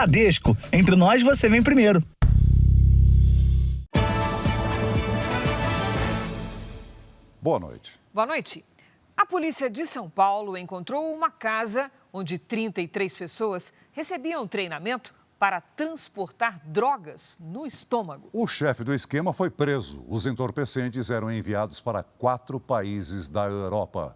Bradesco, entre nós você vem primeiro. Boa noite. Boa noite. A polícia de São Paulo encontrou uma casa onde 33 pessoas recebiam treinamento para transportar drogas no estômago. O chefe do esquema foi preso. Os entorpecentes eram enviados para 4 países da Europa.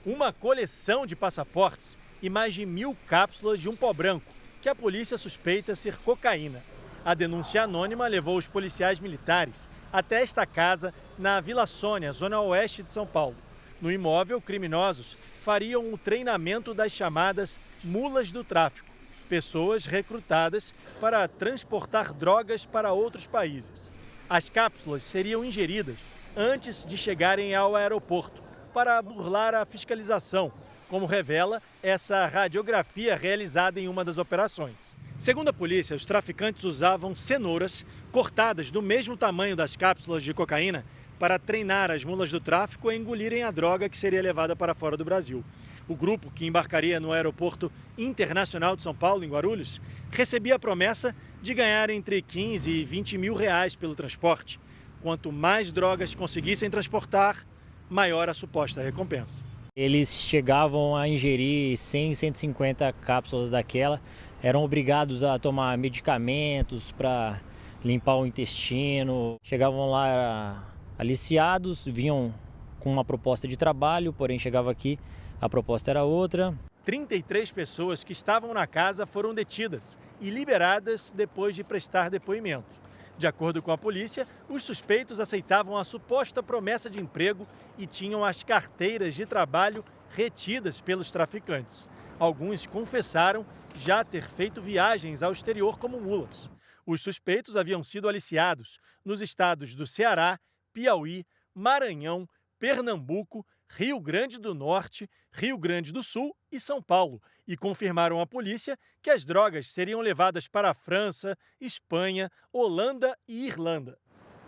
Uma coleção de passaportes e mais de 1.000 cápsulas de um pó branco, que a polícia suspeita ser cocaína. A denúncia anônima levou os policiais militares até esta casa na Vila Sônia, zona oeste de São Paulo. No imóvel, criminosos fariam o treinamento das chamadas mulas do tráfico, pessoas recrutadas para transportar drogas para outros países. As cápsulas seriam ingeridas antes de chegarem ao aeroporto, para burlar a fiscalização, como revela essa radiografia realizada em uma das operações. Segundo a polícia, os traficantes usavam cenouras cortadas do mesmo tamanho das cápsulas de cocaína para treinar as mulas do tráfico a engolirem a droga que seria levada para fora do Brasil. O grupo, que embarcaria no Aeroporto Internacional de São Paulo, em Guarulhos, recebia a promessa de ganhar entre 15 e 20 mil reais pelo transporte. Quanto mais drogas conseguissem transportar, maior a suposta recompensa. Eles chegavam a ingerir 100, 150 cápsulas daquela, eram obrigados a tomar medicamentos para limpar o intestino, chegavam lá aliciados, vinham com uma proposta de trabalho, porém chegava aqui, a proposta era outra. 33 pessoas que estavam na casa foram detidas e liberadas depois de prestar depoimento. De acordo com a polícia, os suspeitos aceitavam a suposta promessa de emprego e tinham as carteiras de trabalho retidas pelos traficantes. Alguns confessaram já ter feito viagens ao exterior como mulas. Os suspeitos haviam sido aliciados nos estados do Ceará, Piauí, Maranhão, Pernambuco, Rio Grande do Norte, Rio Grande do Sul e São Paulo, e confirmaram à polícia que as drogas seriam levadas para a França, Espanha, Holanda e Irlanda.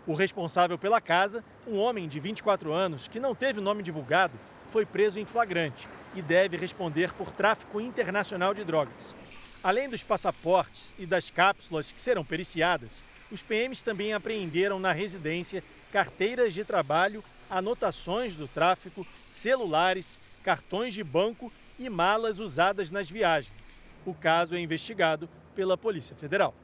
O responsável pela casa, um homem de 24 anos que não teve o nome divulgado, foi preso em flagrante e deve responder por tráfico internacional de drogas. Além dos passaportes e das cápsulas que serão periciadas, os PMs também apreenderam na residência carteiras de trabalho, anotações do tráfico, celulares, cartões de banco e malas usadas nas viagens. O caso é investigado pela Polícia Federal.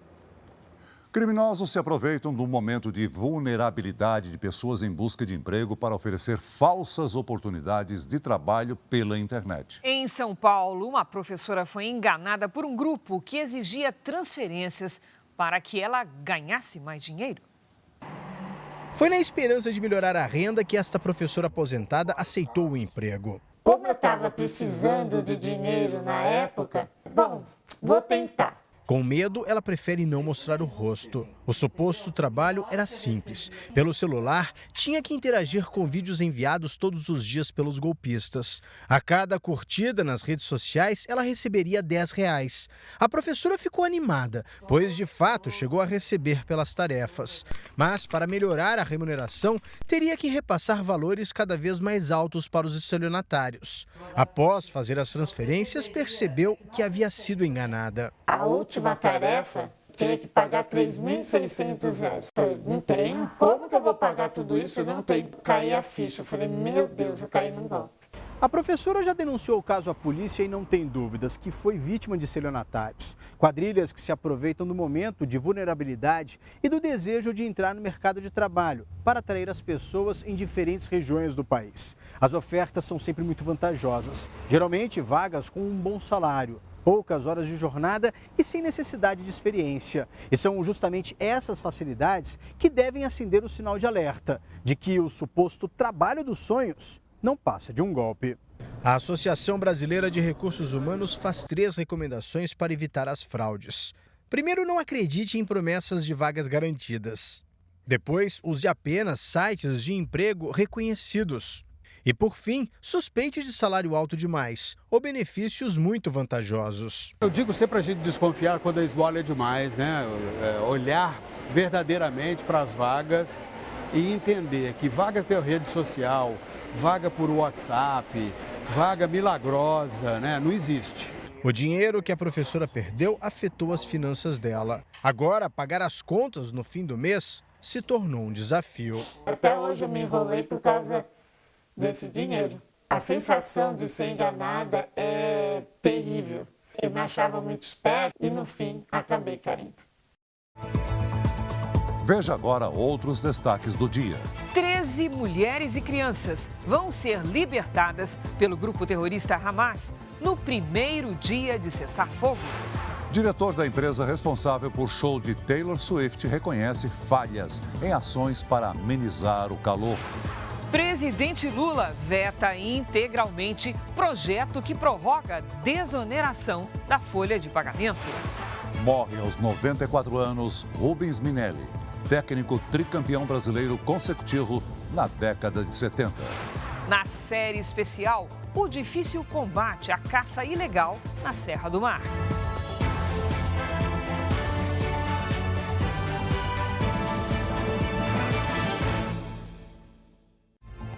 Criminosos se aproveitam do momento de vulnerabilidade de pessoas em busca de emprego para oferecer falsas oportunidades de trabalho pela internet. Em São Paulo, uma professora foi enganada por um grupo que exigia transferências para que ela ganhasse mais dinheiro. Foi na esperança de melhorar a renda que esta professora aposentada aceitou o emprego. Como eu estava precisando de dinheiro na época, vou tentar. Com medo, ela prefere não mostrar o rosto. O suposto trabalho era simples. Pelo celular, tinha que interagir com vídeos enviados todos os dias pelos golpistas. A cada curtida nas redes sociais, ela receberia R$10. A professora ficou animada, pois de fato chegou a receber pelas tarefas. Mas para melhorar a remuneração, teria que repassar valores cada vez mais altos para os estelionatários. Após fazer as transferências, percebeu que havia sido enganada. A última tarefa tinha que pagar R$3.600. Falei, não tenho. Como que eu vou pagar tudo isso? Eu não tenho. Caí a ficha. Falei, meu Deus, eu caí no golpe. A professora já denunciou o caso à polícia e não tem dúvidas que foi vítima de estelionatários. Quadrilhas que se aproveitam do momento de vulnerabilidade e do desejo de entrar no mercado de trabalho para atrair as pessoas em diferentes regiões do país. As ofertas são sempre muito vantajosas, geralmente vagas com um bom salário, poucas horas de jornada e sem necessidade de experiência. E são justamente essas facilidades que devem acender o sinal de alerta de que o suposto trabalho dos sonhos não passa de um golpe. A Associação Brasileira de Recursos Humanos faz 3 recomendações para evitar as fraudes. Primeiro, não acredite em promessas de vagas garantidas. Depois, use apenas sites de emprego reconhecidos. E, por fim, suspeite de salário alto demais ou benefícios muito vantajosos. Eu digo sempre a gente desconfiar quando a esmola é demais, né? Olhar verdadeiramente para as vagas e entender que vaga pela rede social, vaga por WhatsApp, vaga milagrosa, né? Não existe. O dinheiro que a professora perdeu afetou as finanças dela. Agora, pagar as contas no fim do mês se tornou um desafio. Até hoje eu me enrolei por causa desse dinheiro. A sensação de ser enganada é terrível. Eu me achava muito esperto e, no fim, acabei caindo. Veja agora outros destaques do dia. 13 mulheres e crianças vão ser libertadas pelo grupo terrorista Hamas no primeiro dia de cessar-fogo. Diretor da empresa responsável por show de Taylor Swift reconhece falhas em ações para amenizar o calor. Presidente Lula veta integralmente projeto que prorroga desoneração da folha de pagamento. Morre aos 94 anos Rubens Minelli, técnico tricampeão brasileiro consecutivo na década de 70. Na série especial, o difícil combate à caça ilegal na Serra do Mar.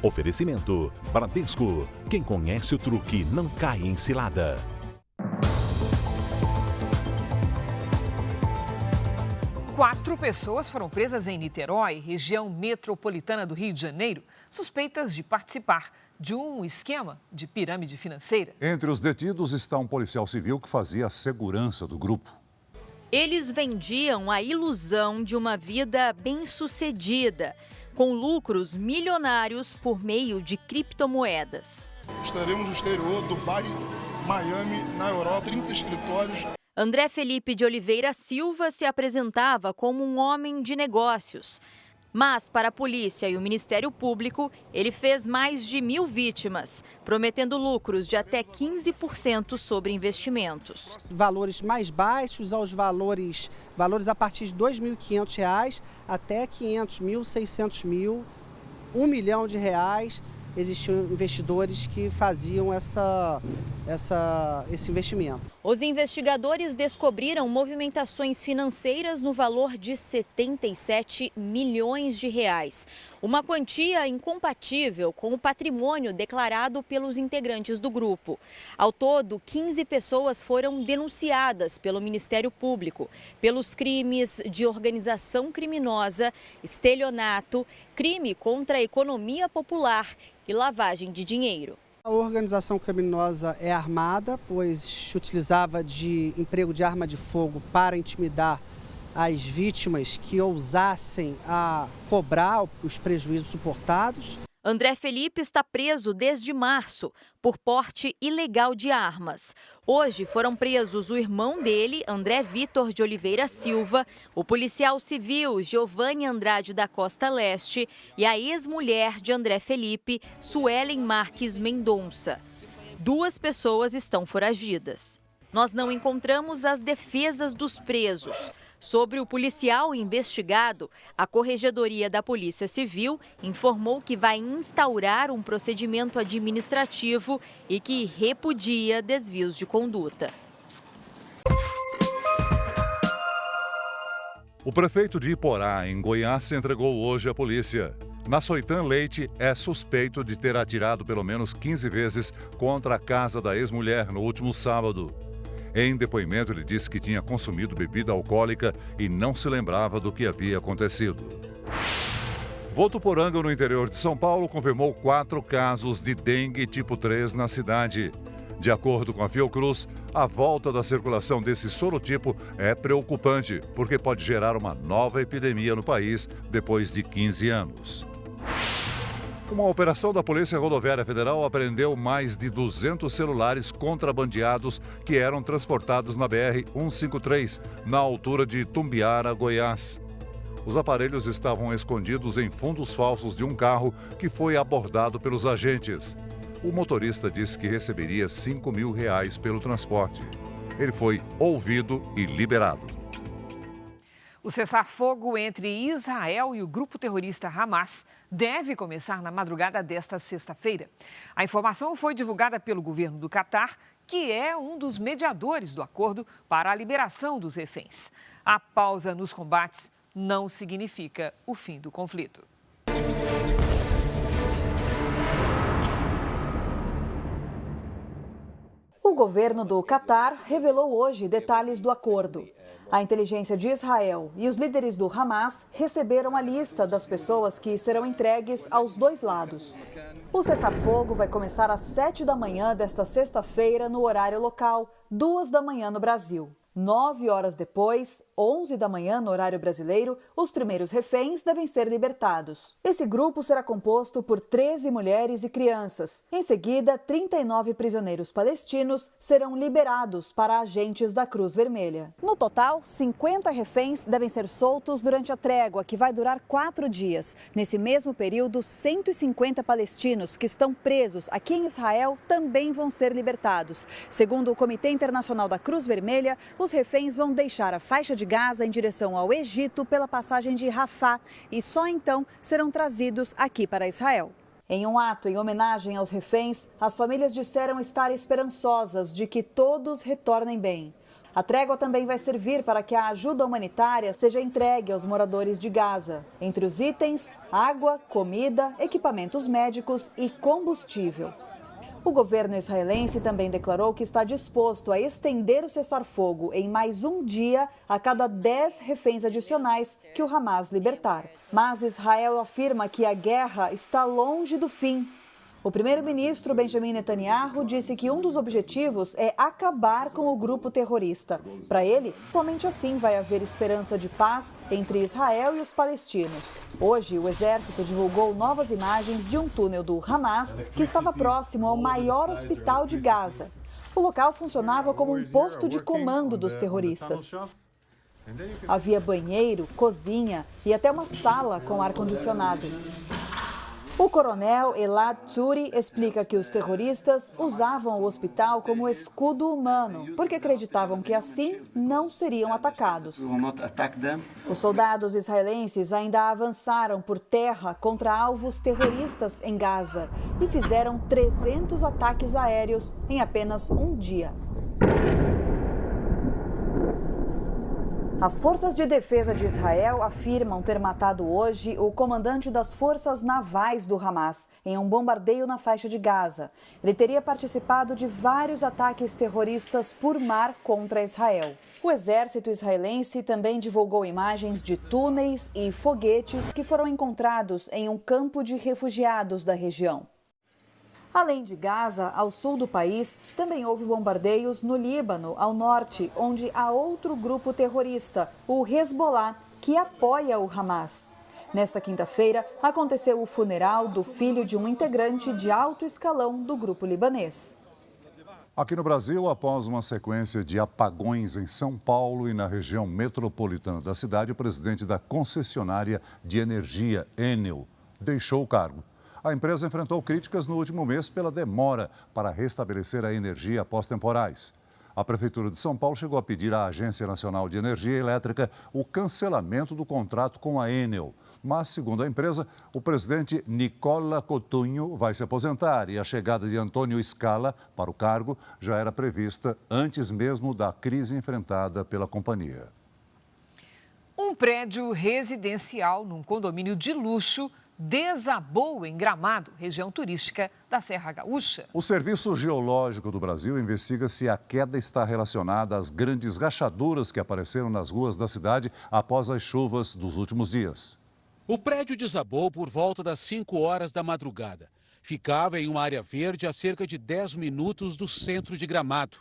Oferecimento Bradesco. Quem conhece o truque não cai em cilada. Quatro pessoas foram presas em Niterói, região metropolitana do Rio de Janeiro, suspeitas de participar de um esquema de pirâmide financeira. Entre os detidos está um policial civil que fazia a segurança do grupo. Eles vendiam a ilusão de uma vida bem-sucedida, com lucros milionários por meio de criptomoedas. Estaremos no exterior, Dubai, Miami, na Europa, 30 escritórios. André Felipe de Oliveira Silva se apresentava como um homem de negócios. Mas, para a polícia e o Ministério Público, ele fez mais de 1.000 vítimas, prometendo lucros de até 15% sobre investimentos. Valores mais baixos aos valores a partir de R$ 2.500 até R$ 500 mil, R$ 600 mil, R$ 1 milhão. Existiam investidores que faziam esse investimento. Os investigadores descobriram movimentações financeiras no valor de 77 milhões de reais. Uma quantia incompatível com o patrimônio declarado pelos integrantes do grupo. Ao todo, 15 pessoas foram denunciadas pelo Ministério Público pelos crimes de organização criminosa, estelionato, crime contra a economia popular e lavagem de dinheiro. A organização criminosa é armada, pois se utilizava de emprego de arma de fogo para intimidar as vítimas que ousassem a cobrar os prejuízos suportados. André Felipe está preso desde março por porte ilegal de armas. Hoje foram presos o irmão dele, André Vitor de Oliveira Silva, o policial civil Giovanni Andrade da Costa Leste e a ex-mulher de André Felipe, Suelen Marques Mendonça. 2 pessoas estão foragidas. Nós não encontramos as defesas dos presos. Sobre o policial investigado, a Corregedoria da Polícia Civil informou que vai instaurar um procedimento administrativo e que repudia desvios de conduta. O prefeito de Iporá, em Goiás, se entregou hoje à polícia. Nassoitan Leite é suspeito de ter atirado pelo menos 15 vezes contra a casa da ex-mulher no último sábado. Em depoimento, ele disse que tinha consumido bebida alcoólica e não se lembrava do que havia acontecido. Votuporanga, no interior de São Paulo, confirmou 4 casos de dengue tipo 3 na cidade. De acordo com a Fiocruz, a volta da circulação desse sorotipo é preocupante, porque pode gerar uma nova epidemia no país depois de 15 anos. Uma operação da Polícia Rodoviária Federal apreendeu mais de 200 celulares contrabandeados que eram transportados na BR-153, na altura de Tumbiara, Goiás. Os aparelhos estavam escondidos em fundos falsos de um carro que foi abordado pelos agentes. O motorista disse que receberia R$ 5.000 pelo transporte. Ele foi ouvido e liberado. O cessar-fogo entre Israel e o grupo terrorista Hamas deve começar na madrugada desta sexta-feira. A informação foi divulgada pelo governo do Catar, que é um dos mediadores do acordo para a liberação dos reféns. A pausa nos combates não significa o fim do conflito. O governo do Catar revelou hoje detalhes do acordo. A inteligência de Israel e os líderes do Hamas receberam a lista das pessoas que serão entregues aos dois lados. O cessar-fogo vai começar às 7 da manhã desta sexta-feira no horário local, 2 da manhã no Brasil. 9 horas depois, 11 da manhã no horário brasileiro, os primeiros reféns devem ser libertados. Esse grupo será composto por 13 mulheres e crianças. Em seguida, 39 prisioneiros palestinos serão liberados para agentes da Cruz Vermelha. No total, 50 reféns devem ser soltos durante a trégua, que vai durar 4 dias. Nesse mesmo período, 150 palestinos que estão presos aqui em Israel também vão ser libertados. Segundo o Comitê Internacional da Cruz Vermelha, os reféns vão deixar a faixa de Gaza em direção ao Egito pela passagem de Rafah e só então serão trazidos aqui para Israel. Em um ato em homenagem aos reféns, as famílias disseram estar esperançosas de que todos retornem bem. A trégua também vai servir para que a ajuda humanitária seja entregue aos moradores de Gaza. Entre os itens, água, comida, equipamentos médicos e combustível. O governo israelense também declarou que está disposto a estender o cessar-fogo em mais um dia a cada 10 reféns adicionais que o Hamas libertar. Mas Israel afirma que a guerra está longe do fim. O primeiro-ministro Benjamin Netanyahu disse que um dos objetivos é acabar com o grupo terrorista. Para ele, somente assim vai haver esperança de paz entre Israel e os palestinos. Hoje, o exército divulgou novas imagens de um túnel do Hamas que estava próximo ao maior hospital de Gaza. O local funcionava como um posto de comando dos terroristas. Havia banheiro, cozinha e até uma sala com ar-condicionado. O coronel Elad Tzuri explica que os terroristas usavam o hospital como escudo humano, porque acreditavam que assim não seriam atacados. Os soldados israelenses ainda avançaram por terra contra alvos terroristas em Gaza e fizeram 300 ataques aéreos em apenas um dia. As forças de defesa de Israel afirmam ter matado hoje o comandante das forças navais do Hamas em um bombardeio na faixa de Gaza. Ele teria participado de vários ataques terroristas por mar contra Israel. O exército israelense também divulgou imagens de túneis e foguetes que foram encontrados em um campo de refugiados da região. Além de Gaza, ao sul do país, também houve bombardeios no Líbano, ao norte, onde há outro grupo terrorista, o Hezbollah, que apoia o Hamas. Nesta quinta-feira, aconteceu o funeral do filho de um integrante de alto escalão do grupo libanês. Aqui no Brasil, após uma sequência de apagões em São Paulo e na região metropolitana da cidade, o presidente da concessionária de energia, Enel, deixou o cargo. A empresa enfrentou críticas no último mês pela demora para restabelecer a energia após temporais. A Prefeitura de São Paulo chegou a pedir à Agência Nacional de Energia Elétrica o cancelamento do contrato com a Enel. Mas, segundo a empresa, o presidente Nicola Coutinho vai se aposentar e a chegada de Antônio Scala para o cargo já era prevista antes mesmo da crise enfrentada pela companhia. Um prédio residencial num condomínio de luxo desabou em Gramado, região turística da Serra Gaúcha. O Serviço Geológico do Brasil investiga se a queda está relacionada às grandes rachaduras que apareceram nas ruas da cidade após as chuvas dos últimos dias. O prédio desabou por volta das 5 horas da madrugada. Ficava em uma área verde a cerca de 10 minutos do centro de Gramado.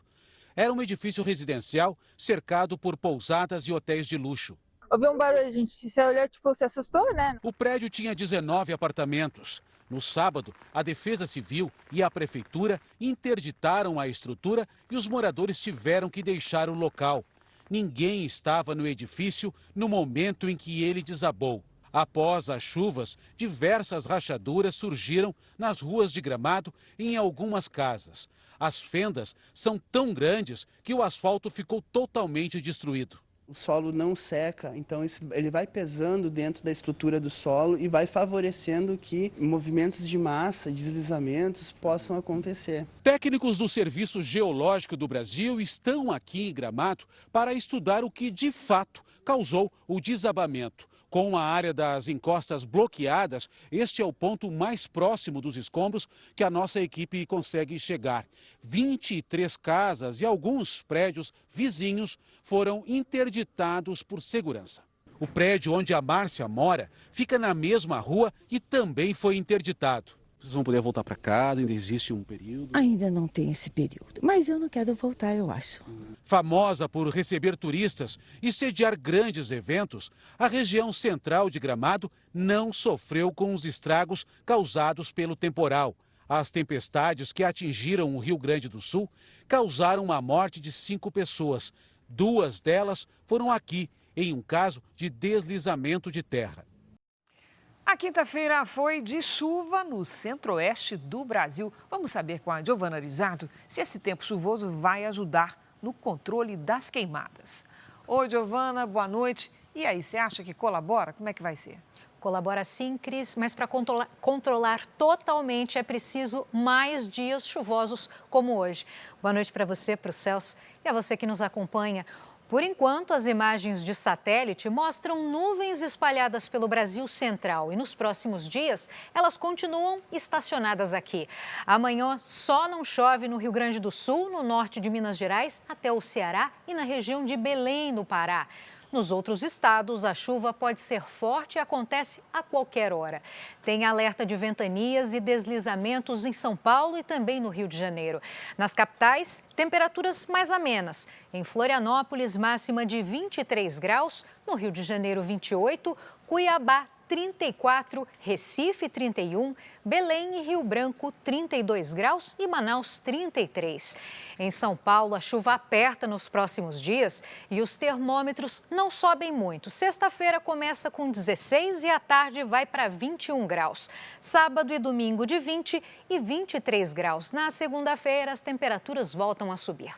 Era um edifício residencial cercado por pousadas e hotéis de luxo. Ouviu um barulho, a gente se olhou, se assustou, né? O prédio tinha 19 apartamentos. No sábado, a Defesa Civil e a Prefeitura interditaram a estrutura e os moradores tiveram que deixar o local. Ninguém estava no edifício no momento em que ele desabou. Após as chuvas, diversas rachaduras surgiram nas ruas de Gramado e em algumas casas. As fendas são tão grandes que o asfalto ficou totalmente destruído. O solo não seca, então ele vai pesando dentro da estrutura do solo e vai favorecendo que movimentos de massa, deslizamentos possam acontecer. Técnicos do Serviço Geológico do Brasil estão aqui em Gramado para estudar o que de fato causou o desabamento. Com a área das encostas bloqueadas, este é o ponto mais próximo dos escombros que a nossa equipe consegue chegar. 23 casas e alguns prédios vizinhos foram interditados por segurança. O prédio onde a Márcia mora fica na mesma rua e também foi interditado. Vocês vão poder voltar para casa? Ainda existe um período? Ainda não tem esse período, mas eu não quero voltar, eu acho. Famosa por receber turistas e sediar grandes eventos, a região central de Gramado não sofreu com os estragos causados pelo temporal. As tempestades que atingiram o Rio Grande do Sul causaram a morte de 5 pessoas. 2 delas foram aqui, em um caso de deslizamento de terra. A quinta-feira foi de chuva no centro-oeste do Brasil. Vamos saber com a Giovana Rizzardo se esse tempo chuvoso vai ajudar no controle das queimadas. Oi, Giovana, boa noite. E aí, você acha que colabora? Como é que vai ser? Colabora sim, Cris, mas para controlar totalmente é preciso mais dias chuvosos como hoje. Boa noite para você, para o Celso e a você que nos acompanha. Por enquanto, as imagens de satélite mostram nuvens espalhadas pelo Brasil central e nos próximos dias elas continuam estacionadas aqui. Amanhã só não chove no Rio Grande do Sul, no norte de Minas Gerais, até o Ceará e na região de Belém, no Pará. Nos outros estados, a chuva pode ser forte e acontece a qualquer hora. Tem alerta de ventanias e deslizamentos em São Paulo e também no Rio de Janeiro. Nas capitais, temperaturas mais amenas. Em Florianópolis, máxima de 23 graus. No Rio de Janeiro, 28. Cuiabá, 34, Recife 31, Belém e Rio Branco 32 graus e Manaus 33. Em São Paulo, a chuva aperta nos próximos dias e os termômetros não sobem muito. Sexta-feira começa com 16 e à tarde vai para 21 graus. Sábado e domingo de 20 e 23 graus. Na segunda-feira, as temperaturas voltam a subir.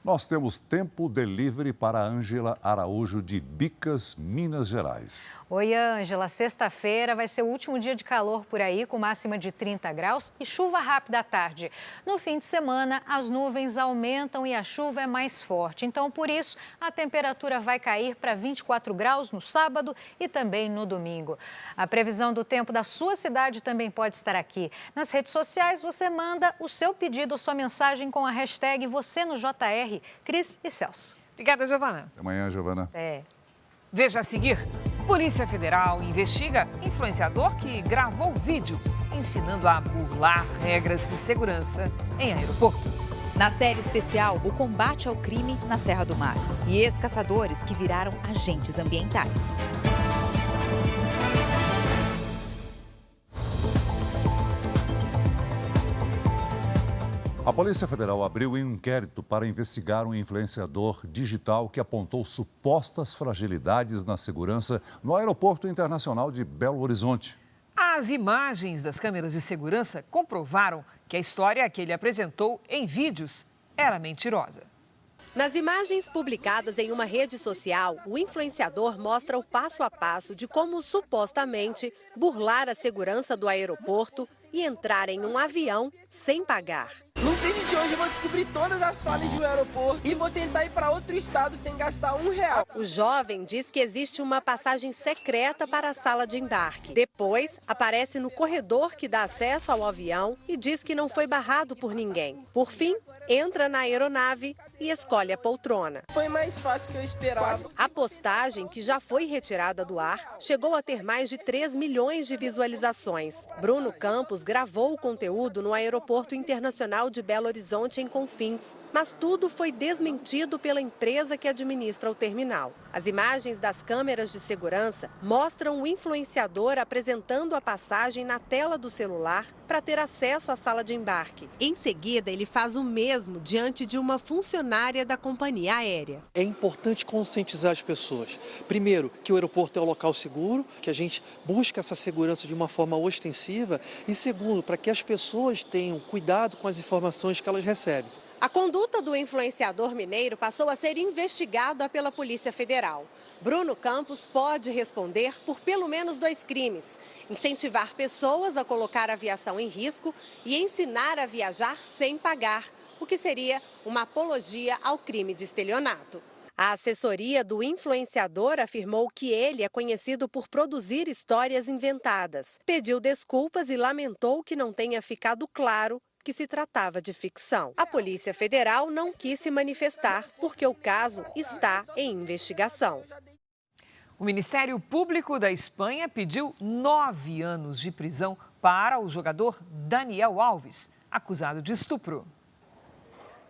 Nós temos tempo delivery para a Ângela Araújo de Bicas, Minas Gerais. Oi, Ângela. Sexta-feira vai ser o último dia de calor por aí, com máxima de 30 graus e chuva rápida à tarde. No fim de semana, as nuvens aumentam e a chuva é mais forte. Então, por isso, a temperatura vai cair para 24 graus no sábado e também no domingo. A previsão do tempo da sua cidade também pode estar aqui. Nas redes sociais, você manda o seu pedido ou sua mensagem com a hashtag você no JR, Cris e Celso. Obrigada, Giovana. Até amanhã, Giovana. Veja a seguir. Polícia Federal investiga influenciador que gravou vídeo ensinando a burlar regras de segurança em aeroporto. Na série especial, o combate ao crime na Serra do Mar e ex-caçadores que viraram agentes ambientais. A Polícia Federal abriu um inquérito para investigar um influenciador digital que apontou supostas fragilidades na segurança no Aeroporto Internacional de Belo Horizonte. As imagens das câmeras de segurança comprovaram que a história que ele apresentou em vídeos era mentirosa. Nas imagens publicadas em uma rede social, o influenciador mostra o passo a passo de como supostamente burlar a segurança do aeroporto e entrar em um avião sem pagar. No vídeo de hoje eu vou descobrir todas as falhas do aeroporto e vou tentar ir para outro estado sem gastar R$1. O jovem diz que existe uma passagem secreta para a sala de embarque. Depois, aparece no corredor que dá acesso ao avião e diz que não foi barrado por ninguém. Por fim, entra na aeronave e escolhe a poltrona. Foi mais fácil que eu esperava. A postagem, que já foi retirada do ar, chegou a ter mais de 3 milhões de visualizações. Bruno Campos gravou o conteúdo no Aeroporto Internacional de Belo Horizonte, em Confins, mas tudo foi desmentido pela empresa que administra o terminal. As imagens das câmeras de segurança mostram o influenciador apresentando a passagem na tela do celular para ter acesso à sala de embarque. Em seguida, ele faz o mesmo diante de uma funcionária da companhia aérea. É importante conscientizar as pessoas. Primeiro, que o aeroporto é um local seguro, que a gente busca essa segurança de uma forma ostensiva. E segundo, para que as pessoas tenham cuidado com as informações que elas recebem. A conduta do influenciador mineiro passou a ser investigada pela Polícia Federal. Bruno Campos pode responder por pelo menos 2 crimes: incentivar pessoas a colocar a aviação em risco e ensinar a viajar sem pagar, o que seria uma apologia ao crime de estelionato. A assessoria do influenciador afirmou que ele é conhecido por produzir histórias inventadas. Pediu desculpas e lamentou que não tenha ficado claro que se tratava de ficção. A Polícia Federal não quis se manifestar porque o caso está em investigação. O Ministério Público da Espanha pediu 9 anos de prisão para o jogador Daniel Alves, acusado de estupro.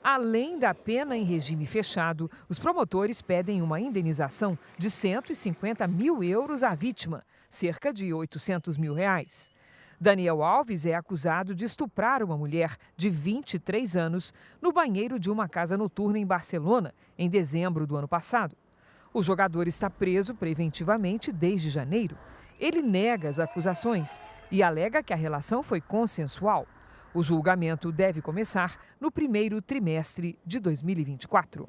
Além da pena em regime fechado, os promotores pedem uma indenização de 150 mil euros à vítima, cerca de 800 mil reais. Daniel Alves é acusado de estuprar uma mulher de 23 anos no banheiro de uma casa noturna em Barcelona, em dezembro do ano passado. O jogador está preso preventivamente desde janeiro. Ele nega as acusações e alega que a relação foi consensual. O julgamento deve começar no primeiro trimestre de 2024.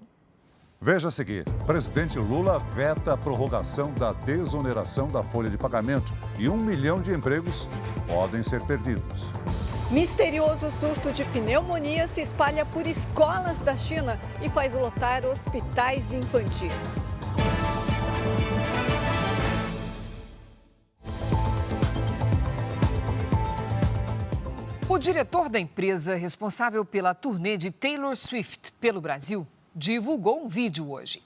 Veja a seguir, presidente Lula veta a prorrogação da desoneração da folha de pagamento e 1 milhão de empregos podem ser perdidos. Misterioso surto de pneumonia se espalha por escolas da China e faz lotar hospitais infantis. O diretor da empresa responsável pela turnê de Taylor Swift pelo Brasil divulgou um vídeo hoje.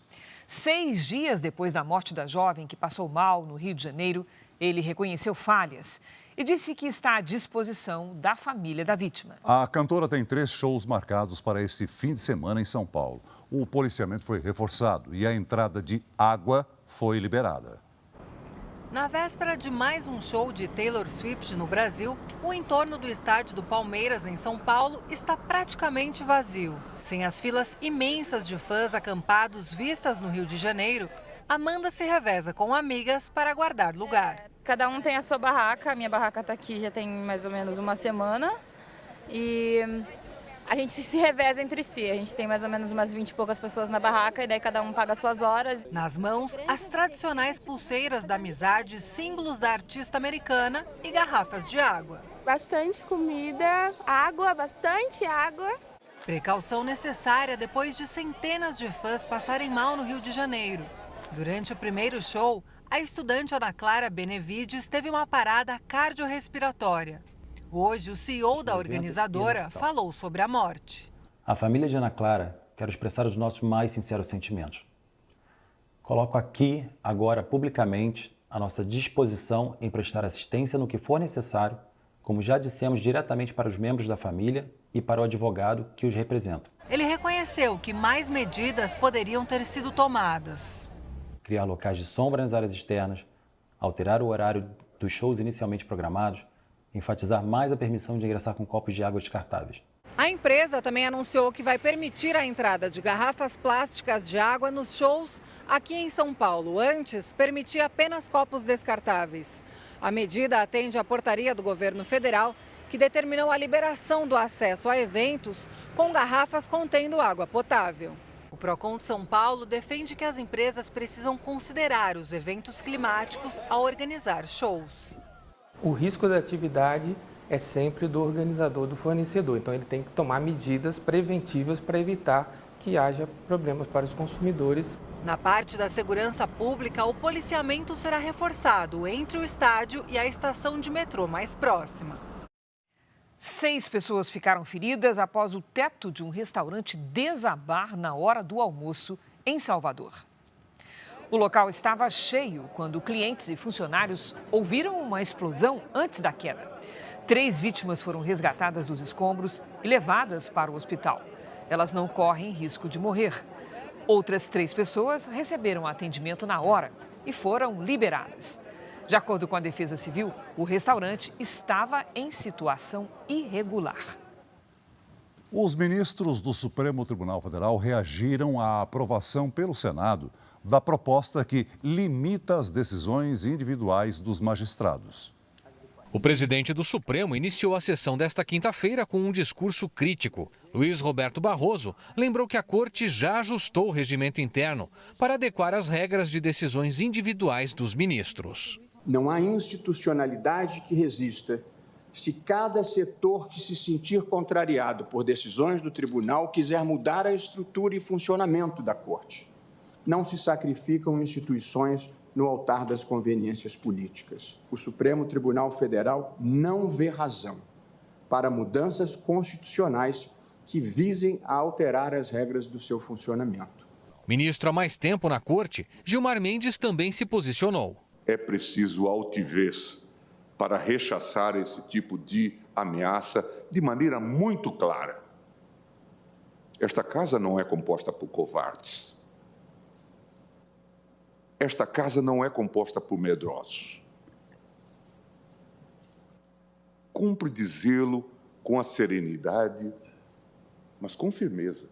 6 dias depois da morte da jovem que passou mal no Rio de Janeiro, ele reconheceu falhas e disse que está à disposição da família da vítima. A cantora tem 3 shows marcados para este fim de semana em São Paulo. O policiamento foi reforçado e a entrada de água foi liberada. Na véspera de mais um show de Taylor Swift no Brasil, o entorno do estádio do Palmeiras, em São Paulo, está praticamente vazio. Sem as filas imensas de fãs acampados vistas no Rio de Janeiro, Amanda se reveza com amigas para guardar lugar. Cada um tem a sua barraca, a minha barraca está aqui já tem mais ou menos uma semana e a gente se reveza entre si. A gente tem mais ou menos umas 20 e poucas pessoas na barraca e daí cada um paga as suas horas. Nas mãos, as tradicionais pulseiras da amizade, símbolos da artista americana e garrafas de água. Bastante comida, água, bastante água. Precaução necessária depois de centenas de fãs passarem mal no Rio de Janeiro. Durante o primeiro show, a estudante Ana Clara Benevides teve uma parada cardiorrespiratória. Hoje, o CEO da organizadora falou sobre a morte. À família de Ana Clara, quero expressar os nossos mais sinceros sentimentos. Coloco aqui, agora, publicamente, a nossa disposição em prestar assistência no que for necessário, como já dissemos diretamente para os membros da família e para o advogado que os representa. Ele reconheceu que mais medidas poderiam ter sido tomadas. Criar locais de sombra nas áreas externas, alterar o horário dos shows inicialmente programados, enfatizar mais a permissão de ingressar com copos de água descartáveis. A empresa também anunciou que vai permitir a entrada de garrafas plásticas de água nos shows aqui em São Paulo. Antes, permitia apenas copos descartáveis. A medida atende à portaria do governo federal, que determinou a liberação do acesso a eventos com garrafas contendo água potável. O Procon de São Paulo defende que as empresas precisam considerar os eventos climáticos ao organizar shows. O risco da atividade é sempre do organizador, do fornecedor. Então, ele tem que tomar medidas preventivas para evitar que haja problemas para os consumidores. Na parte da segurança pública, o policiamento será reforçado entre o estádio e a estação de metrô mais próxima. 6 pessoas ficaram feridas após o teto de um restaurante desabar na hora do almoço em Salvador. O local estava cheio quando clientes e funcionários ouviram uma explosão antes da queda. 3 vítimas foram resgatadas dos escombros e levadas para o hospital. Elas não correm risco de morrer. Outras 3 pessoas receberam atendimento na hora e foram liberadas. De acordo com a Defesa Civil, o restaurante estava em situação irregular. Os ministros do Supremo Tribunal Federal reagiram à aprovação pelo Senado da proposta que limita as decisões individuais dos magistrados. O presidente do Supremo iniciou a sessão desta quinta-feira com um discurso crítico. Luiz Roberto Barroso lembrou que a Corte já ajustou o regimento interno para adequar as regras de decisões individuais dos ministros. Não há institucionalidade que resista se cada setor que se sentir contrariado por decisões do tribunal quiser mudar a estrutura e funcionamento da Corte. não se sacrificam instituições no altar das conveniências políticas. O Supremo Tribunal Federal não vê razão para mudanças constitucionais que visem a alterar as regras do seu funcionamento. Ministro há mais tempo na corte, Gilmar Mendes também se posicionou. É preciso altivez para rechaçar esse tipo de ameaça de maneira muito clara. Esta casa não é composta por covardes. Esta casa não é composta por medrosos. Cumpre dizê-lo com a serenidade, mas com firmeza.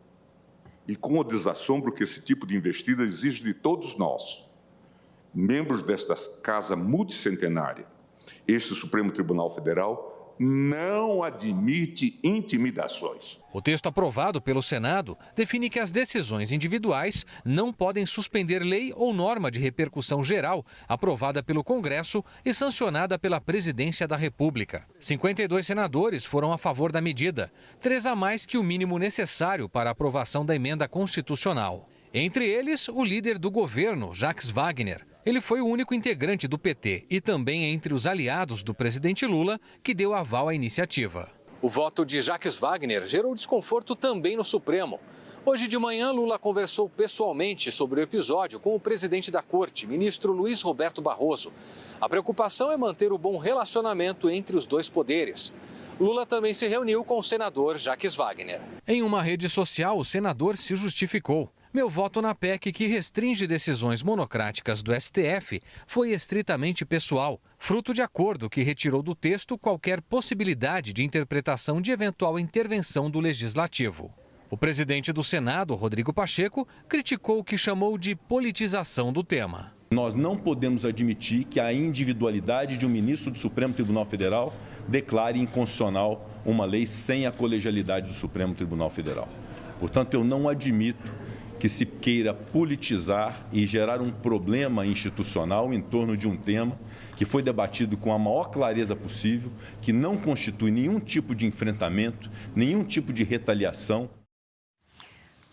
E com o desassombro que esse tipo de investida exige de todos nós, membros desta casa multicentenária. Este Supremo Tribunal Federal não admite intimidações. O texto aprovado pelo Senado define que as decisões individuais não podem suspender lei ou norma de repercussão geral aprovada pelo Congresso e sancionada pela Presidência da República. 52 senadores foram a favor da medida, 3 a mais que o mínimo necessário para a aprovação da emenda constitucional. Entre eles, o líder do governo, Jacques Wagner. Ele foi o único integrante do PT e também entre os aliados do presidente Lula que deu aval à iniciativa. O voto de Jacques Wagner gerou desconforto também no Supremo. Hoje de manhã, Lula conversou pessoalmente sobre o episódio com o presidente da Corte, ministro Luiz Roberto Barroso. A preocupação é manter o bom relacionamento entre os dois poderes. Lula também se reuniu com o senador Jacques Wagner. Em uma rede social, o senador se justificou. Meu voto na PEC que restringe decisões monocráticas do STF foi estritamente pessoal, fruto de acordo que retirou do texto qualquer possibilidade de interpretação de eventual intervenção do Legislativo. O presidente do Senado, Rodrigo Pacheco, criticou o que chamou de politização do tema. Nós não podemos admitir que a individualidade de um ministro do Supremo Tribunal Federal declare inconstitucional uma lei sem a colegialidade do Supremo Tribunal Federal. Portanto, eu não admito que se queira politizar e gerar um problema institucional em torno de um tema que foi debatido com a maior clareza possível, que não constitui nenhum tipo de enfrentamento, nenhum tipo de retaliação.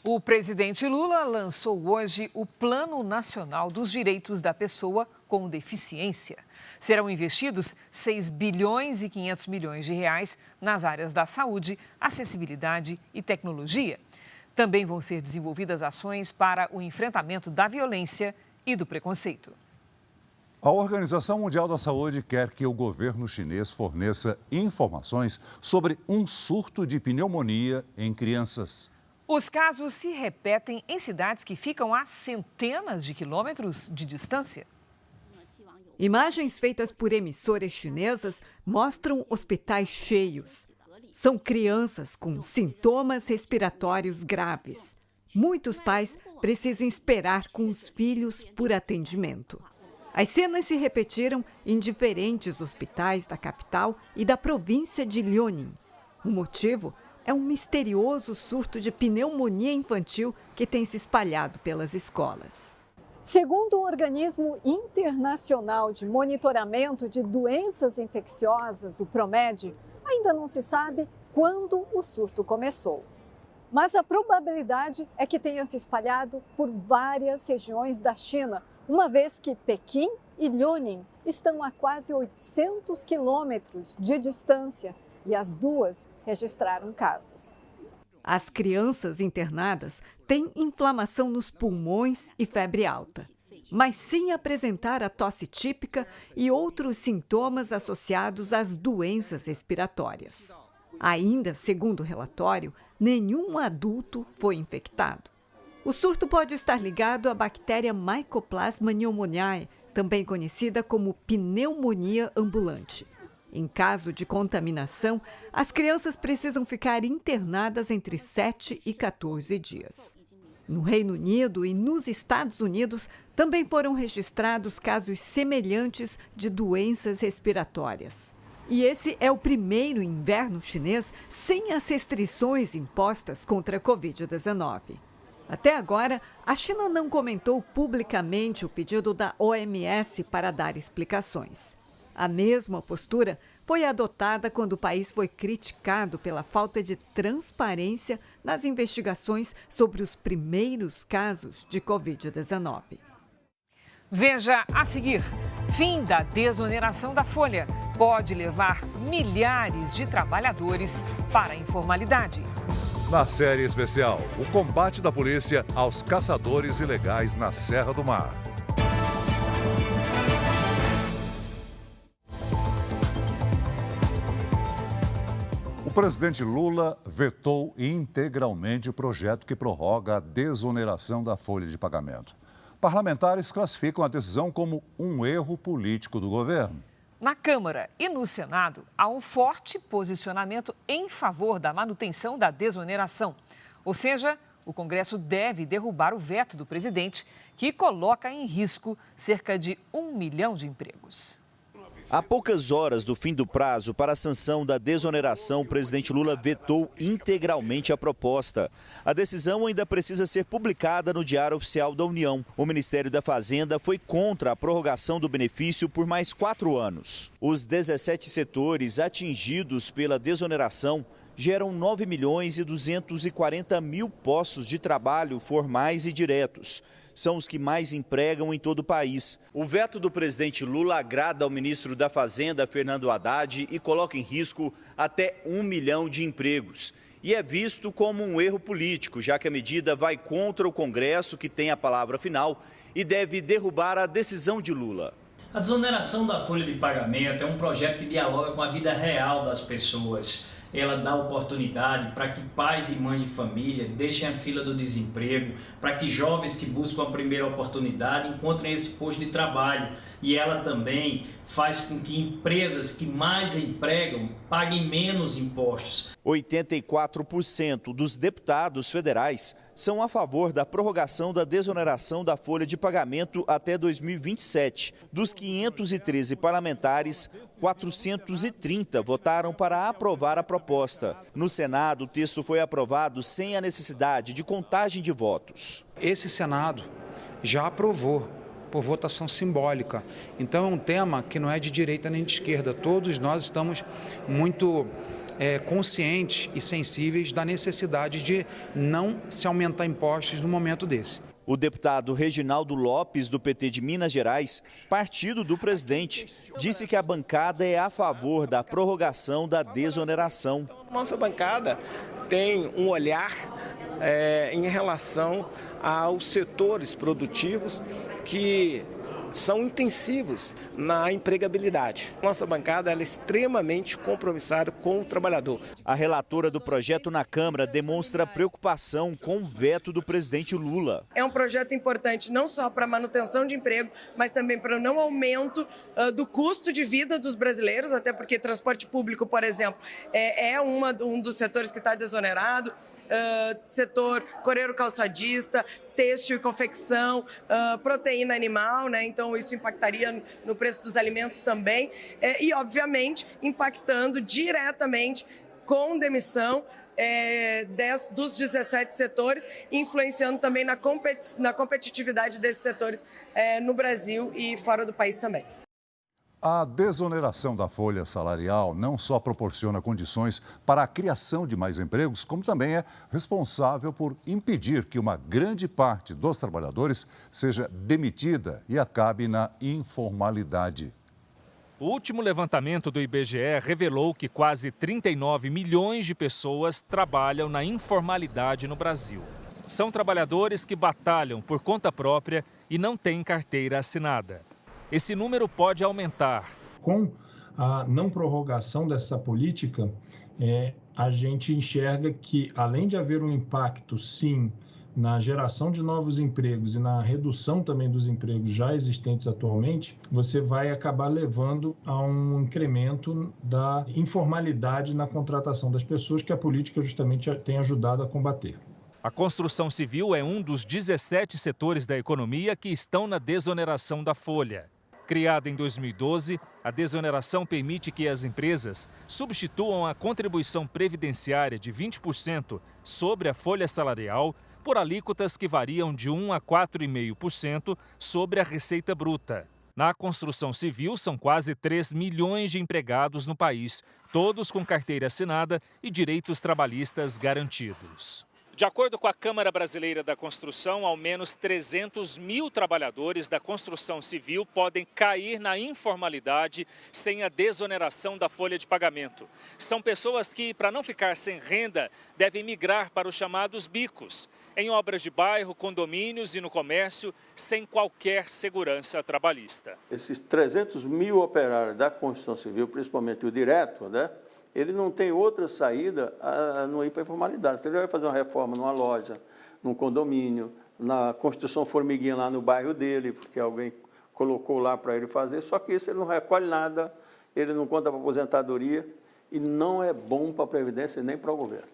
O presidente Lula lançou hoje o Plano Nacional dos Direitos da Pessoa com Deficiência. Serão investidos 6 bilhões e 500 milhões de reais nas áreas da saúde, acessibilidade e tecnologia. Também vão ser desenvolvidas ações para o enfrentamento da violência e do preconceito. A Organização Mundial da Saúde quer que o governo chinês forneça informações sobre um surto de pneumonia em crianças. Os casos se repetem em cidades que ficam a centenas de quilômetros de distância. Imagens feitas por emissoras chinesas mostram hospitais cheios. São crianças com sintomas respiratórios graves. Muitos pais precisam esperar com os filhos por atendimento. As cenas se repetiram em diferentes hospitais da capital e da província de Liaoning. O motivo é um misterioso surto de pneumonia infantil que tem se espalhado pelas escolas. Segundo o Organismo Internacional de Monitoramento de Doenças Infecciosas, o PROMED, ainda não se sabe quando o surto começou. Mas a probabilidade é que tenha se espalhado por várias regiões da China, uma vez que Pequim e Liaoning estão a quase 800 quilômetros de distância e as duas registraram casos. As crianças internadas têm inflamação nos pulmões e febre alta, mas sem apresentar a tosse típica e outros sintomas associados às doenças respiratórias. Ainda, segundo o relatório, nenhum adulto foi infectado. O surto pode estar ligado à bactéria Mycoplasma pneumoniae, também conhecida como pneumonia ambulante. Em caso de contaminação, as crianças precisam ficar internadas entre 7 e 14 dias. No Reino Unido e nos Estados Unidos, também foram registrados casos semelhantes de doenças respiratórias. E esse é o primeiro inverno chinês sem as restrições impostas contra a Covid-19. Até agora, a China não comentou publicamente o pedido da OMS para dar explicações. A mesma postura foi adotada quando o país foi criticado pela falta de transparência nas investigações sobre os primeiros casos de Covid-19. Veja a seguir: fim da desoneração da folha pode levar milhares de trabalhadores para a informalidade. Na série especial, o combate da polícia aos caçadores ilegais na Serra do Mar. O presidente Lula vetou integralmente o projeto que prorroga a desoneração da folha de pagamento. Parlamentares classificam a decisão como um erro político do governo. Na Câmara e no Senado, há um forte posicionamento em favor da manutenção da desoneração. Ou seja, o Congresso deve derrubar o veto do presidente, que coloca em risco cerca de 1 milhão de empregos. Há poucas horas do fim do prazo para a sanção da desoneração, o presidente Lula vetou integralmente a proposta. A decisão ainda precisa ser publicada no Diário Oficial da União. O Ministério da Fazenda foi contra a prorrogação do benefício por mais 4 anos. Os 17 setores atingidos pela desoneração geram 9.240.000 postos de trabalho formais e diretos. São os que mais empregam em todo o país. O veto do presidente Lula agrada ao ministro da Fazenda, Fernando Haddad, e coloca em risco até 1 milhão de empregos. E é visto como um erro político, já que a medida vai contra o Congresso, que tem a palavra final, e deve derrubar a decisão de Lula. A desoneração da folha de pagamento é um projeto que dialoga com a vida real das pessoas. Ela dá oportunidade para que pais e mães de família deixem a fila do desemprego, para que jovens que buscam a primeira oportunidade encontrem esse posto de trabalho. E ela também faz com que empresas que mais empregam paguem menos impostos. 84% dos deputados federais são a favor da prorrogação da desoneração da folha de pagamento até 2027. Dos 513 parlamentares, 430 votaram para aprovar a proposta. No Senado, o texto foi aprovado sem a necessidade de contagem de votos. Esse Senado já aprovou por votação simbólica. Então é um tema que não é de direita nem de esquerda. Todos nós estamos muito conscientes e sensíveis da necessidade de não se aumentar impostos no momento desse. O deputado Reginaldo Lopes, do PT de Minas Gerais, partido do presidente, disse que a bancada é a favor da prorrogação da desoneração. Nossa bancada tem um olhar em relação aos setores produtivos que são intensivos na empregabilidade. Nossa bancada é extremamente compromissada com o trabalhador. A relatora do projeto na Câmara demonstra preocupação com o veto do presidente Lula. É um projeto importante não só para a manutenção de emprego, mas também para o não aumento do custo de vida dos brasileiros, até porque transporte público, por exemplo, é um dos setores que está desonerado, setor coreiro calçadista, têxtil e confecção, proteína animal, né? Então isso impactaria no preço dos alimentos também e, obviamente, impactando diretamente com demissão dos 17 setores, influenciando também na competitividade desses setores no Brasil e fora do país também. A desoneração da folha salarial não só proporciona condições para a criação de mais empregos, como também é responsável por impedir que uma grande parte dos trabalhadores seja demitida e acabe na informalidade. O último levantamento do IBGE revelou que quase 39 milhões de pessoas trabalham na informalidade no Brasil. São trabalhadores que batalham por conta própria e não têm carteira assinada. Esse número pode aumentar. Com a não prorrogação dessa política, a gente enxerga que, além de haver um impacto, sim, na geração de novos empregos e na redução também dos empregos já existentes atualmente, você vai acabar levando a um incremento da informalidade na contratação das pessoas, que a política justamente tem ajudado a combater. A construção civil é um dos 17 setores da economia que estão na desoneração da folha. Criada em 2012, a desoneração permite que as empresas substituam a contribuição previdenciária de 20% sobre a folha salarial por alíquotas que variam de 1 a 4,5% sobre a receita bruta. Na construção civil, são quase 3 milhões de empregados no país, todos com carteira assinada e direitos trabalhistas garantidos. De acordo com a Câmara Brasileira da Construção, ao menos 300 mil trabalhadores da construção civil podem cair na informalidade sem a desoneração da folha de pagamento. São pessoas que, para não ficar sem renda, devem migrar para os chamados bicos, em obras de bairro, condomínios e no comércio, sem qualquer segurança trabalhista. Esses 300 mil operários da construção civil, principalmente o direto, né? Ele não tem outra saída a não ir para a informalidade. Então, ele vai fazer uma reforma numa loja, num condomínio, na construção formiguinha lá no bairro dele, porque alguém colocou lá para ele fazer, só que isso ele não recolhe nada, ele não conta para a aposentadoria e não é bom para a Previdência nem para o governo.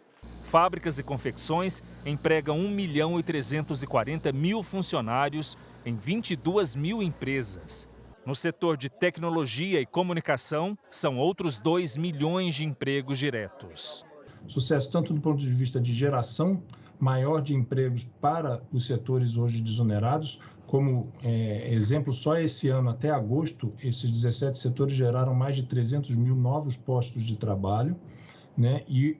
Fábricas e confecções empregam 1.340.000 funcionários em 22 mil empresas. No setor de tecnologia e comunicação, são outros 2 milhões de empregos diretos. Sucesso tanto do ponto de vista de geração maior de empregos para os setores hoje desonerados, como exemplo, só esse ano, até agosto, esses 17 setores geraram mais de 300 mil novos postos de trabalho, né? E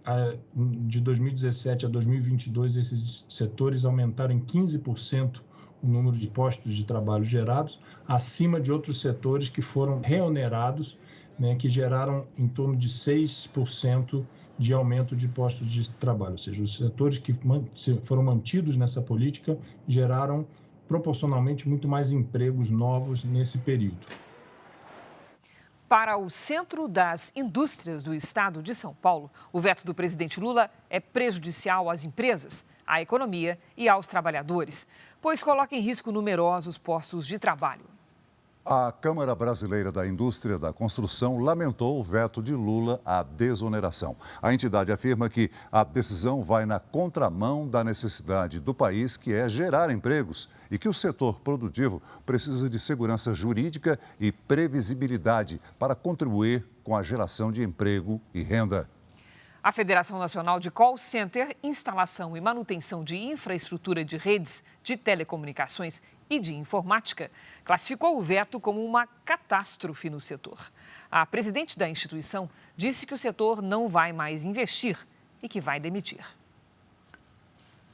de 2017 a 2022, esses setores aumentaram em 15% o número de postos de trabalho gerados, acima de outros setores que foram reonerados, né, que geraram em torno de 6% de aumento de postos de trabalho. Ou seja, os setores que foram mantidos nessa política geraram proporcionalmente muito mais empregos novos nesse período. Para o Centro das Indústrias do Estado de São Paulo, o veto do presidente Lula é prejudicial às empresas, à economia e aos trabalhadores, pois coloca em risco numerosos postos de trabalho. A Câmara Brasileira da Indústria da Construção lamentou o veto de Lula à desoneração. A entidade afirma que a decisão vai na contramão da necessidade do país, que é gerar empregos, e que o setor produtivo precisa de segurança jurídica e previsibilidade para contribuir com a geração de emprego e renda. A Federação Nacional de Call Center, Instalação e Manutenção de Infraestrutura de Redes de Telecomunicações e de Informática classificou o veto como uma catástrofe no setor. A presidente da instituição disse que o setor não vai mais investir e que vai demitir.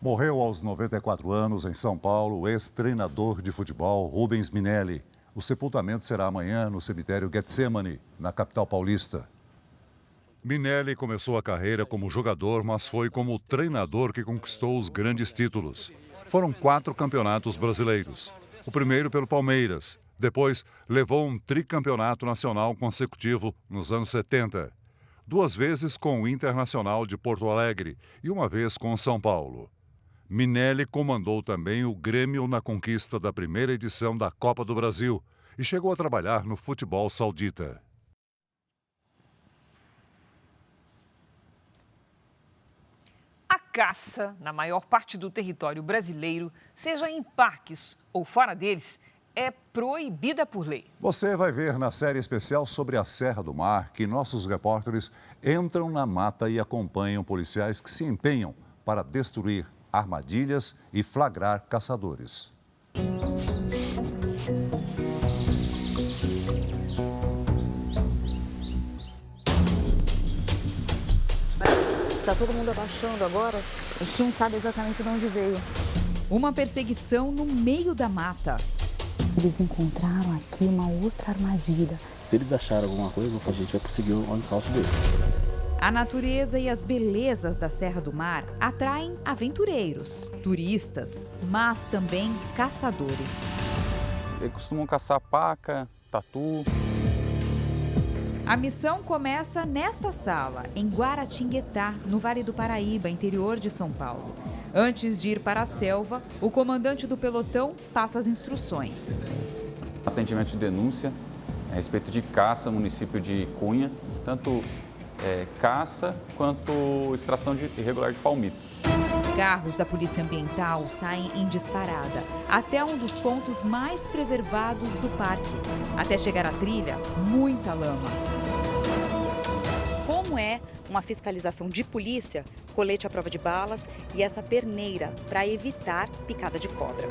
Morreu aos 94 anos em São Paulo o ex-treinador de futebol Rubens Minelli. O sepultamento será amanhã no cemitério Getsemani, na capital paulista. Minelli começou a carreira como jogador, mas foi como treinador que conquistou os grandes títulos. Foram 4 campeonatos brasileiros. O primeiro pelo Palmeiras. Depois levou um tricampeonato nacional consecutivo nos anos 70. 2 vezes com o Internacional de Porto Alegre e 1 vez com o São Paulo. Minelli comandou também o Grêmio na conquista da primeira edição da Copa do Brasil e chegou a trabalhar no futebol saudita. A caça, na maior parte do território brasileiro, seja em parques ou fora deles, é proibida por lei. Você vai ver na série especial sobre a Serra do Mar que nossos repórteres entram na mata e acompanham policiais que se empenham para destruir armadilhas e flagrar caçadores. Tá todo mundo abaixando agora, a gente não sabe exatamente de onde veio. Uma perseguição no meio da mata. Eles encontraram aqui uma outra armadilha. Se eles acharam alguma coisa, a gente vai conseguir onde está o seguro. A natureza e as belezas da Serra do Mar atraem aventureiros, turistas, mas também caçadores. Eles costumam caçar paca, tatu. A missão começa nesta sala, em Guaratinguetá, no Vale do Paraíba, interior de São Paulo. Antes de ir para a selva, o comandante do pelotão passa as instruções. Atendimento de denúncia a respeito de caça no município de Cunha, tanto caça quanto extração irregular de palmito. Carros da Polícia Ambiental saem em disparada até um dos pontos mais preservados do parque. Até chegar à trilha, muita lama. Como é uma fiscalização de polícia, colete à prova de balas e essa perneira para evitar picada de cobra.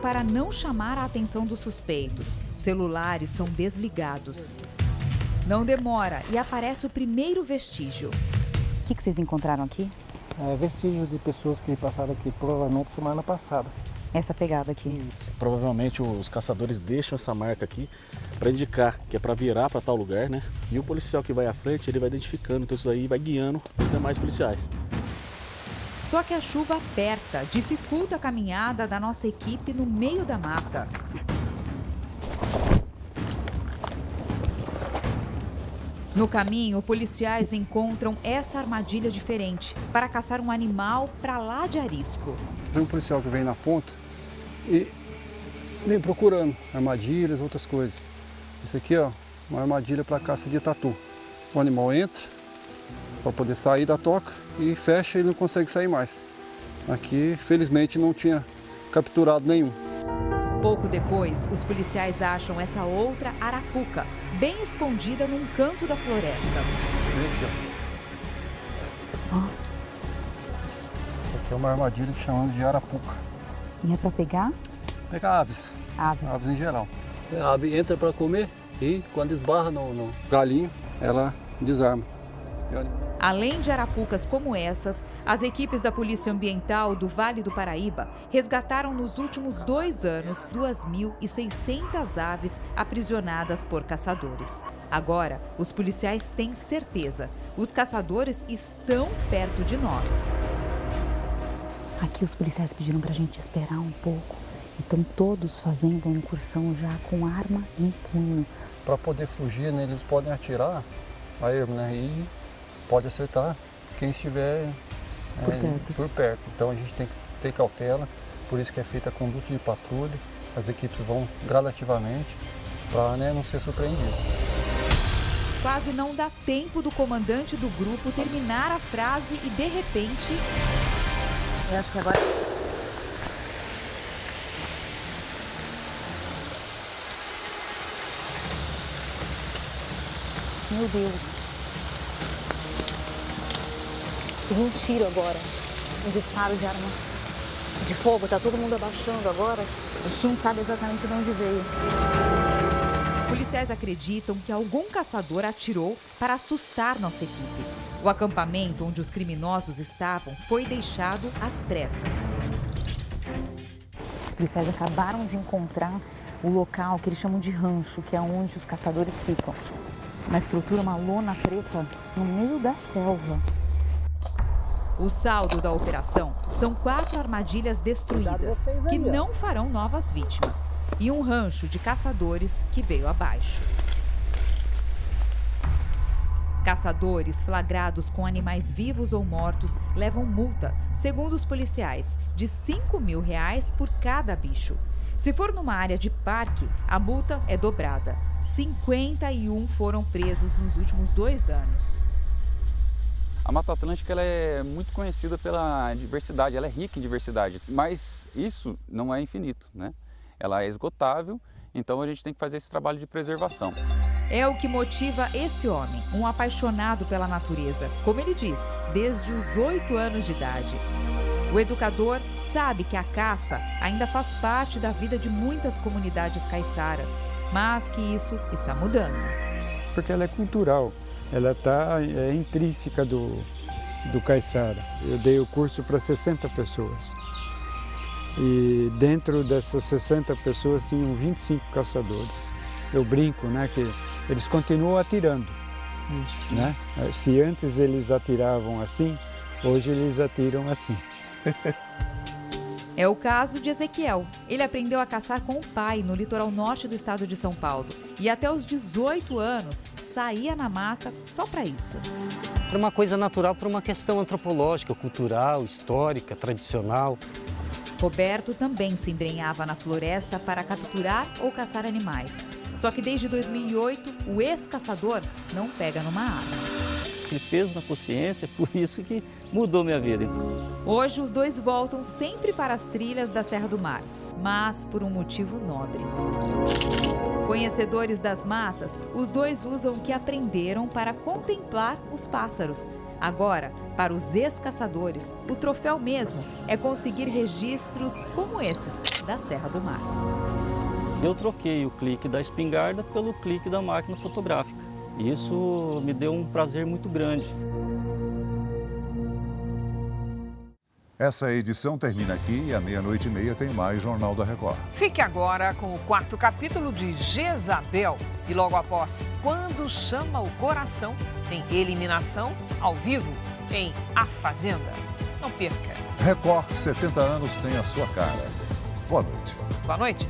Para não chamar a atenção dos suspeitos, celulares são desligados. Não demora e aparece o primeiro vestígio. O que vocês encontraram aqui? vestígios de pessoas que passaram aqui, provavelmente semana passada. Essa pegada aqui. Provavelmente os caçadores deixam essa marca aqui para indicar que é para virar para tal lugar, né? E o policial que vai à frente, ele vai identificando, então isso aí vai guiando os demais policiais. Só que a chuva aperta, dificulta a caminhada da nossa equipe no meio da mata. No caminho, policiais encontram essa armadilha diferente para caçar um animal para lá de arisco. Tem um policial que vem na ponta e vem procurando armadilhas, outras coisas. Isso aqui, ó, uma armadilha para caça de tatu. O animal entra para poder sair da toca e fecha e não consegue sair mais. Aqui, felizmente, não tinha capturado nenhum. Pouco depois, os policiais acham essa outra arapuca, bem escondida num canto da floresta. Isso aqui é uma armadilha que chamamos de arapuca. E é para pegar? Pegar aves. Aves em geral. A ave entra para comer e quando esbarra no galinho, ela desarma. Além de arapucas como essas, as equipes da Polícia Ambiental do Vale do Paraíba resgataram nos últimos 2 anos 2.600 aves aprisionadas por caçadores. Agora, os policiais têm certeza, os caçadores estão perto de nós. Aqui os policiais pediram para a gente esperar um pouco. Estão todos fazendo a incursão já com arma em punho. Para poder fugir, né, eles podem atirar a erva, né, e pode acertar quem estiver por perto. Então a gente tem que ter cautela, por isso que é feita a conduta de patrulha. As equipes vão gradativamente para, né, não ser surpreendido. Quase não dá tempo do comandante do grupo terminar a frase e, de repente... Eu acho que agora... Meu Deus. Teve um tiro agora, um disparo de arma de fogo, tá todo mundo abaixando agora. A gente não sabe exatamente de onde veio. Policiais acreditam que algum caçador atirou para assustar nossa equipe. O acampamento onde os criminosos estavam foi deixado às pressas. Os policiais acabaram de encontrar o local que eles chamam de rancho, que é onde os caçadores ficam. Uma estrutura, uma lona preta no meio da selva. O saldo da operação são 4 armadilhas destruídas, que não farão novas vítimas, e um rancho de caçadores que veio abaixo. Caçadores flagrados com animais vivos ou mortos levam multa, segundo os policiais, de R$5.000 por cada bicho. Se for numa área de parque, a multa é dobrada. 51 foram presos nos últimos 2 anos. A Mata Atlântica ela é muito conhecida pela diversidade, ela é rica em diversidade, mas isso não é infinito, né? Ela é esgotável, então a gente tem que fazer esse trabalho de preservação. É o que motiva esse homem, um apaixonado pela natureza, como ele diz, desde os 8 anos de idade. O educador sabe que a caça ainda faz parte da vida de muitas comunidades caiçaras, mas que isso está mudando. Porque ela é cultural. Ela é intrínseca do caiçara. Eu dei o curso para 60 pessoas. E dentro dessas 60 pessoas tinham 25 caçadores. Eu brinco, né, que eles continuam atirando. Né? Se antes eles atiravam assim, hoje eles atiram assim. É o caso de Ezequiel. Ele aprendeu a caçar com o pai no litoral norte do estado de São Paulo. E até os 18 anos, saía na mata só para isso. Era uma coisa natural por uma questão antropológica, cultural, histórica, tradicional. Roberto também se embrenhava na floresta para capturar ou caçar animais. Só que desde 2008, o ex-caçador não pega numa arma. Aquele peso na consciência, por isso que mudou minha vida. Hoje, os dois voltam sempre para as trilhas da Serra do Mar, mas por um motivo nobre. Conhecedores das matas, os dois usam o que aprenderam para contemplar os pássaros. Agora, para os ex-caçadores, o troféu mesmo é conseguir registros como esses da Serra do Mar. Eu troquei o clique da espingarda pelo clique da máquina fotográfica. Isso me deu um prazer muito grande. Essa edição termina aqui e à 00:30 tem mais Jornal da Record. Fique agora com o 4º capítulo de Jezabel. E logo após, Quando Chama o Coração, tem eliminação ao vivo em A Fazenda. Não perca. Record 70 anos tem a sua cara. Boa noite. Boa noite.